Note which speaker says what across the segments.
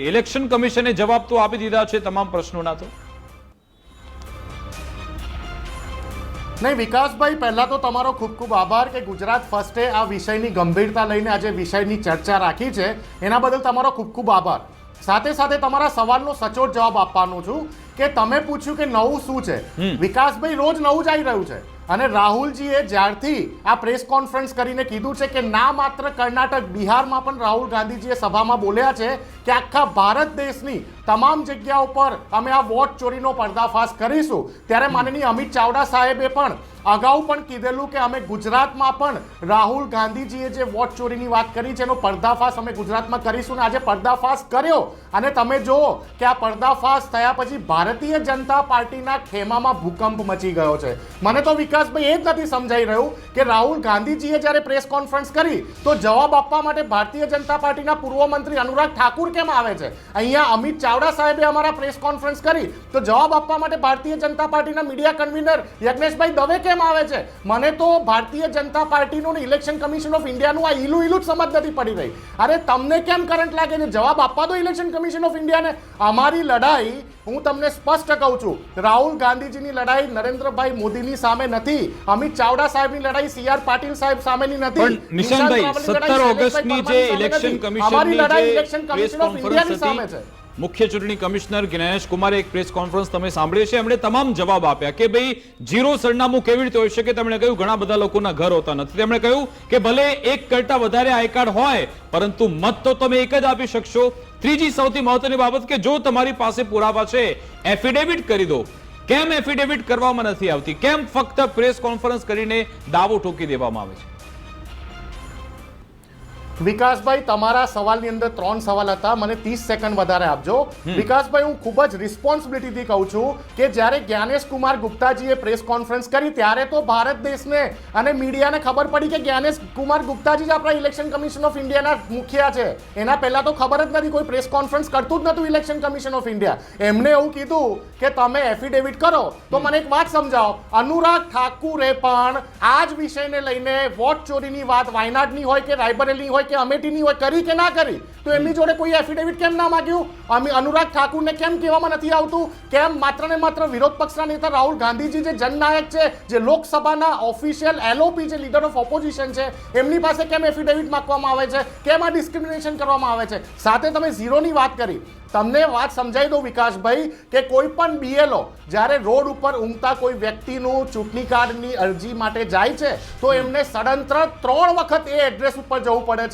Speaker 1: Election કમિશને જવાબ તો આપી દીધા છે તમામ પ્રશ્નોના. તો
Speaker 2: નહીં વિકાસભાઈ, પહેલા તો તમારો ખૂબ ખૂબ આભાર કે ગુજરાત ફર્સ્ટે આ વિષયની ગંભીરતા લઈને આજે વિષયની ચર્ચા રાખી છે, એના બદલ તમારો ખૂબ ખૂબ આભાર. સાથે સાથે તમારા સવાલનો સચોટ જવાબ આપવાનો છું કે તમે પૂછ્યું કે નવું શું છે. વિકાસભાઈ, રોજ નવું જ આવી રહ્યું છે. અને રાહુલજીએ જ્યારથી આ પ્રેસ કોન્ફરન્સ કરીને કીધું છે કે ના માત્ર કર્ણાટક, બિહારમાં પણ રાહુલ ગાંધીજીએ સભામાં બોલ્યા છે કે આખા ભારત દેશની તમામ જગ્યાઓ પર અમે આ વોટ ચોરીનો પર્દાફાશ કરીશું, ત્યારે માનનીય અમિત ચાવડા સાહેબે પણ અગાઉ પણ કીધેલું કે અમે ગુજરાતમાં પણ રાહુલ ગાંધીજીએ જે વોટ ચોરીની વાત કરી છે એનો પર્દાફાશ અમે ગુજરાતમાં કરીશું. ને આજે પર્દાફાશ કર્યો અને તમે જુઓ કે આ પર્દાફાશ થયા પછી ભારતીય જનતા પાર્ટીના ખેમામાં ભૂકંપ મચી ગયો છે. મને તો વિકાસભાઈ એ જ નથી સમજાઈ રહ્યું કે રાહુલ ગાંધીજીએ જ્યારે પ્રેસ કોન્ફરન્સ કરી તો જવાબ આપવા માટે ભારતીય જનતા પાર્ટીના પૂર્વ મંત્રી અનુરાગ ઠાકુર કેમ આવે છે? અહીંયા અમિત ચાવડા સાહેબે અમારા પ્રેસ કોન્ફરન્સ કરી તો જવાબ આપવા માટે ભારતીય જનતા પાર્ટીના મીડિયા કન્વીનર યજ્ઞેશભાઈ દવે કેમ આવે છે? મને તો ભારતીય જનતા પાર્ટીનું ઇલેક્શન કમિશન ઓફ ઇન્ડિયાનું આ ઈલું જ સમજ નથી પડી રહી. અરે તમને કેમ કરંટ લાગે છે? જવાબ આપવા દો ઇલેક્શન કમિશન ઓફ ઇન્ડિયાને. અમારી લડાઈ હું તમને સ્પષ્ટ કહું છું, રાહુલ ગાંધીજીની લડાઈ નરેન્દ્રભાઈ મોદીની સામે નથી, અમિત ચાવડા સાહેબની લડાઈ સી.આર. પાટીલ સાહેબ સામેની નથી.
Speaker 1: નિશાંતભાઈ, 17 ઓગસ્ટની જે ઇલેક્શન કમિશનની
Speaker 2: સામે છે.
Speaker 1: મુખ્ય ચૂંટણી કમિશનર જ્ઞાનેશ કુમારે એક પ્રેસ કોન્ફરન્સ તમે સાંભળી છે, એમણે તમામ જવાબ આપ્યા કે ભાઈ જીરો સરનામું કેવી રીતે હોઈ શકે. તેમણે કહ્યું ઘણા બધા લોકોના ઘર હોતા નથી. તેમણે કહ્યું કે ભલે એક કરતા વધારે આઈ કાર્ડ હોય પરંતુ મત તો તમે એક જ આપી શકશો. ત્રીજી સૌથી મહત્વની બાબત કે જો તમારી પાસે પુરાવા છે, એફિડેવિટ કરી દો. કેમ એફિડેવિટ કરવામાં નથી આવતી? કેમ ફક્ત પ્રેસ કોન્ફરન્સ કરીને દાવો ઠોકી દેવામાં આવે છે?
Speaker 2: વિકાસભાઈ, તમારા સવાલની અંદર 3 સવાલ હતા, મને 30 સેકન્ડ વધારે આપજો. વિકાસભાઈ, હું ખૂબ જ રિસ્પોન્સિબિલિટીથી કહું છું કે જ્યારે જ્ઞાનેશ કુમાર ગુપ્તાજીએ પ્રેસ કોન્ફરન્સ કરી ત્યારે તો ભારત દેશને અને મીડિયાને ખબર પડી કે જ્ઞાનેશ કુમાર ગુપ્તાજી જ આપણા ઇલેક્શન કમિશન ઓફ ઇન્ડિયાના મુખિયા છે. એના પહેલા તો ખબર જ નથી, કોઈ પ્રેસ કોન્ફરન્સ કરતું જ નતું ઇલેક્શન કમિશન ઓફ ઇન્ડિયા. એમને એવું કીધું કે તમે એફિડેવિટ કરો. તો મને એક વાત સમજાવો, અનુરાગ ઠાકુરે પણ આ જ વિષયને લઈને વોટ ચોરીની વાત વાયનાડની હોય કે રાયબરેલી હોય કે અમેઠીની હોય કરી કે ના કરી, તો એમની જોડે કોઈ એફિડેવિટ કેમ ના માંગ્યું? અનુરાગ ઠાકુરને કેમ કહેવામાં નથી આવતું? કેમ માત્ર ને માત્ર વિરોધ પક્ષના નેતા રાહુલ ગાંધીજી જે જનનાયક છે, જે લોકસભાના ઓફિશિયલ એલઓપી છે, લીડર ઓફ ઓપોઝિશન છે, એમની પાસે કેમ એફિડેવિટ માંગવામાં આવે છે? કેમ આ ડિસ્ક્રિમિનેશન કરવામાં આવે છે? સાથે તમે ઝીરોની વાત કરી. તમને વાત સમજાવી દઉં વિકાસભાઈ કે કોઈ પણ બીએલઓ જ્યારે રોડ ઉપર ઊંઘતા કોઈ વ્યક્તિનું ચૂંટણી કાર્ડની અરજી માટે જાય છે તો એમને સડંત્ર 3 વખત એ એડ્રેસ ઉપર જવું પડે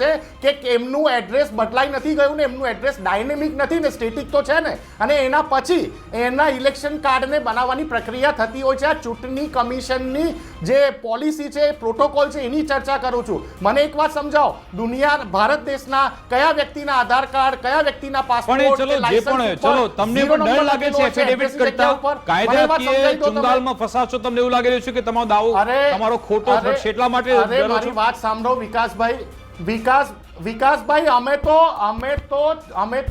Speaker 2: છે કે એમનું એડ્રેસ બદલાઈ નથી ગયું ને એમનું એડ્રેસ ડાયનેમિક નથી ને સ્ટેટિક તો છે ને, અને એના પછી એના ઇલેક્શન કાર્ડને બનાવવાની પ્રક્રિયા થતી હોય છે. આ ચૂંટણી કમિશનની જે પોલિસી છે, પ્રોટોકોલ છે, એની ચર્ચા કરું છું. મને એક વાત સમજાવો, દુનિયા ભારત દેશના કયા વ્યક્તિના આધાર કાર્ડ, કયા વ્યક્તિના પાસપોર્ટ,
Speaker 1: ચલો તમને પણ ડર લાગે છે એફિડેવિટ કરતા? કાયદાકીય ચુંગાલમાં ફસાશો, તમને એવું લાગી રહ્યું છે કે તમારો દાવો તમારો ખોટો થશે એટલા માટે?
Speaker 2: મારી વાત સાંભળો વિકાસભાઈ. વિકાસભાઈ, અમે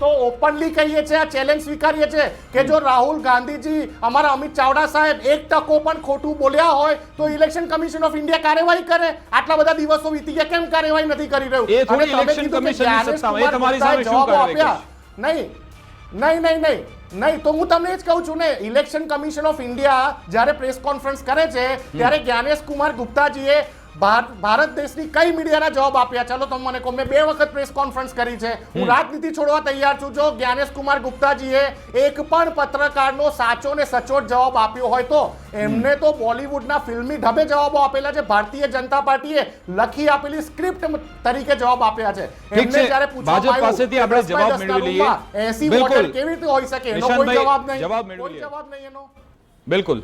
Speaker 2: તો ઓપનલી કહીએ છીએ, આ ચેલેન્જ સ્વીકારીએ છીએ કે જો રાહુલ ગાંધીજી, અમારા અમિત ચાવડા સાહેબ 1% પણ ખોટું બોલ્યા હોય તો ઇલેક્શન કમિશન ઓફ ઇન્ડિયા કાર્યવાહી કરે. આટલા બધા દિવસો વીતી ગયા, કેમ કાર્યવાહી નથી કરી રહ્યું?
Speaker 1: એ થોડી ઇલેક્શન કમિશનની સત્તા, એ તમારી સામે શું કાર્યવાહી?
Speaker 2: નહીં, તો હું તમને જ કહું છું ને, ઇલેક્શન કમિશન ઓફ ઇન્ડિયા જ્યારે પ્રેસ કોન્ફરન્સ કરે છે ત્યારે જ્ઞાનેશ કુમાર ગુપ્તાજીએ ભારત દેશની કઈ મીડિયાના જવાબ આપ્યા? ચાલો તમે મને કહો. મેં 2 વખત પ્રેસ કોન્ફરન્સ કરી છે. હું રાજનીતિ છોડવા તૈયાર છું. જો જ્ઞાનેશ કુમાર ગુપ્તાજીએ એક પણ પત્રકારનો સાચો ને સચોટ જવાબ આપ્યો હોય તો એમને તો બોલિવૂડના ફિલ્મી ઢબે જવાબો આપેલા છે. ભારતીય જનતા પાર્ટીએ લખી આપેલી સ્ક્રિપ્ટ તરીકે જવાબ આપ્યા છે. એમને જ્યારે પૂછવામાં
Speaker 1: ભાજપ પાસેથી આપણે જવાબ મેળવી લઈએ.
Speaker 2: 80 વોટર કેવી રીતે હોઈ શકે? એનો કોઈ જવાબ નહીં. કોઈ જવાબ નહીં એનો.
Speaker 1: બિલકુલ.